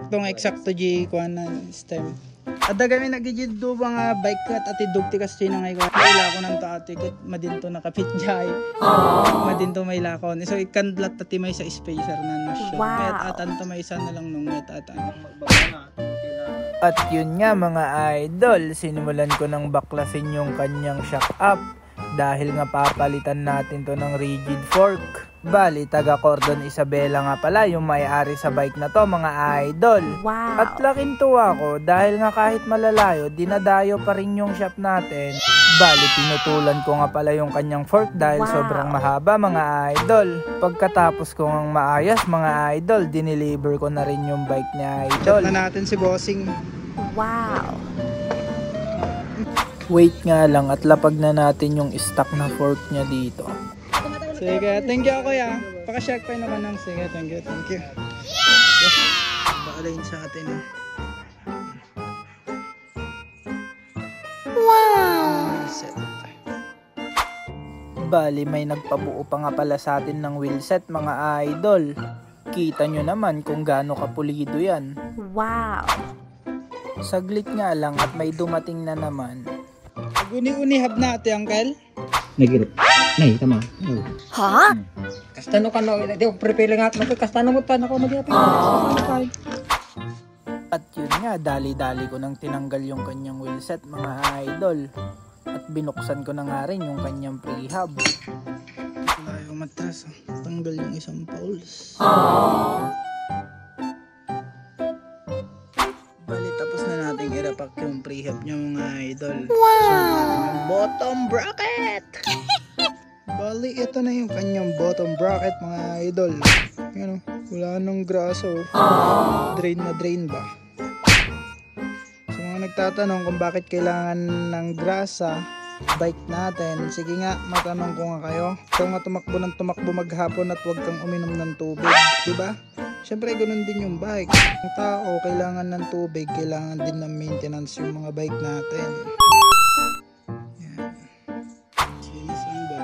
saktong eksakto G kuan na stem. Ada kami nagigid do mga bike kat ati dugti kas tinangay ko. Ila ko nang taati kat madinto nakapit jay. Madinto may lakon. So ikandlat tati may sa spacer na no siya. Met atan to may isa na lang nung met atan. At yun nga mga idol, sinimulan ko ng baklasin yung kanyang shock up. Dahil nga papalitan natin to ng rigid fork. Bali, taga Cordon Isabela nga pala yung may-ari sa bike na to mga idol. At laking tuwa ko dahil nga kahit malalayo, dinadayo pa rin yung shop natin. Bali, pinutulan ko nga pala yung kanyang fork dahil sobrang mahaba mga idol. Pagkatapos ko ngang maayos mga idol, dineliver ko na rin yung bike ni idol. Check na natin si Bossing. Wait nga lang at lapag na natin yung stock na fork niya dito. Sige, thank you kuya. Paka-check pa naman ng sige, thank you. Yes. Ba-align sa atin. Set. Bali, may nagpabuo pa nga pala sa atin ng wheelset mga idol. Kita nyo naman kung gaano kapulido yan. Saglit nga lang at may dumating na naman. Uni-unihab na ate, uncle. Nagirap. Nay, tama. Ha? Kastano ka no, di ako prepare nga no, kastano mo tan ako magyapin. At yun nga, dali-dali ko nang tinanggal yung kanyang wheelset mga idol. At binuksan ko na nga rin yung kanyang prehab. Wala yung matras. Tanggal yung isang pauls. Bali, tapos na natin irapak yung prehab niya mga idol. Bottom bracket! Bali, ito na yung kanyang bottom bracket mga idol. Yan o, wala nang graso. Drain na drain ba? Sa mga nagtatanong kung bakit kailangan ng grasa bike natin, sige nga, matanong ko nga kayo. Ikaw nga tumakbo ng tumakbo maghapon at huwag kang uminom ng tubig, diba? Siyempre, ganun din yung bike. Ang tao, kailangan ng tubig, kailangan din ng maintenance yung mga bike natin. Yan. Sinisan ba?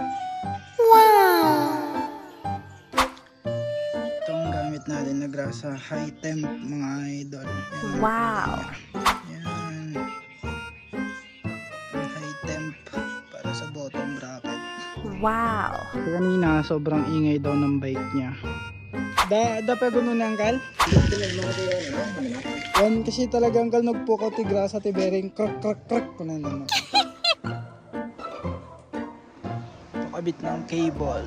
Itong gamit natin na grasa, high temp mga idol. Yan. Yan. Itong high temp para sa bottom bracket. Kanina, sobrang ingay daw ng bike niya. Da pa gano'n na angkal? Yan kasi talaga angkal nagpukaw ti grasa ti bearing crack kunan naman. Pakabit ng cable.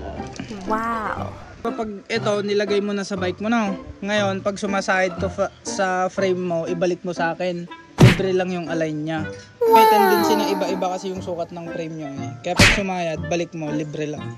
Kapag ito nilagay mo na sa bike mo na. Ngayon pag sumasahid to sa frame mo, ibalik mo sa akin. Libre lang yung align niya. May tendency na iba-iba kasi yung sukat ng frame niya eh. Kaya pag sumayad, balik mo, libre lang.